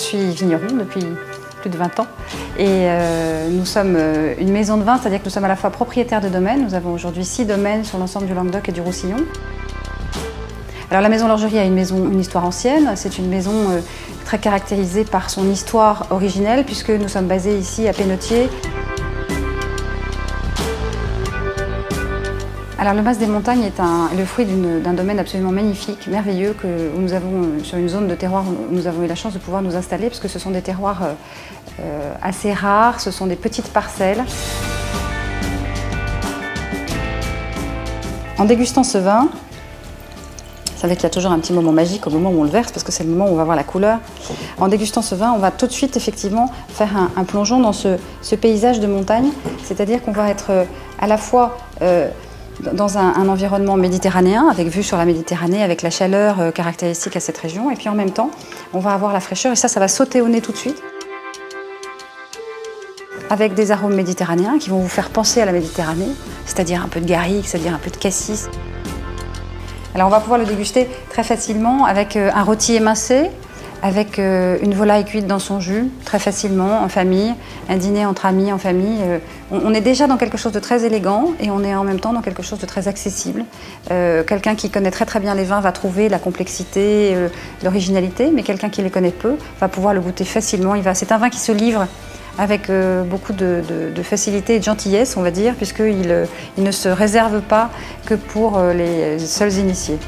suis vigneron depuis plus de 20 ans et nous sommes une maison de vin, c'est-à-dire que nous sommes à la fois propriétaires de domaines. Nous avons aujourd'hui 6 domaines sur l'ensemble du Languedoc et du Roussillon. Alors la maison Lorgerie a une histoire ancienne, c'est une maison très caractérisée par son histoire originelle puisque nous sommes basés ici à Pénautier. Alors le Mas des Montagnes est le fruit d'un domaine absolument magnifique, merveilleux, où nous avons, sur une zone de terroir où nous avons eu la chance de pouvoir nous installer parce que ce sont des terroirs assez rares, ce sont des petites parcelles. En dégustant ce vin, c'est vrai qu'il y a toujours un petit moment magique au moment où on le verse parce que c'est le moment où on va voir la couleur. En dégustant ce vin, on va tout de suite effectivement faire un plongeon dans ce paysage de montagne, c'est-à-dire qu'on va être à la fois dans un environnement méditerranéen, avec vue sur la Méditerranée, avec la chaleur caractéristique à cette région, et puis en même temps, on va avoir la fraîcheur, et ça va sauter au nez tout de suite, avec des arômes méditerranéens qui vont vous faire penser à la Méditerranée, c'est-à-dire un peu de garrigue, c'est-à-dire un peu de cassis. Alors on va pouvoir le déguster très facilement avec un rôti émincé, avec une volaille cuite dans son jus, très facilement, en famille, un dîner entre amis, en famille. On est déjà dans quelque chose de très élégant et on est en même temps dans quelque chose de très accessible. Quelqu'un qui connaît très très bien les vins va trouver la complexité, l'originalité, mais quelqu'un qui les connaît peu va pouvoir le goûter facilement. C'est un vin qui se livre avec beaucoup de facilité et de gentillesse, on va dire, puisqu'il ne se réserve pas que pour les seuls initiés.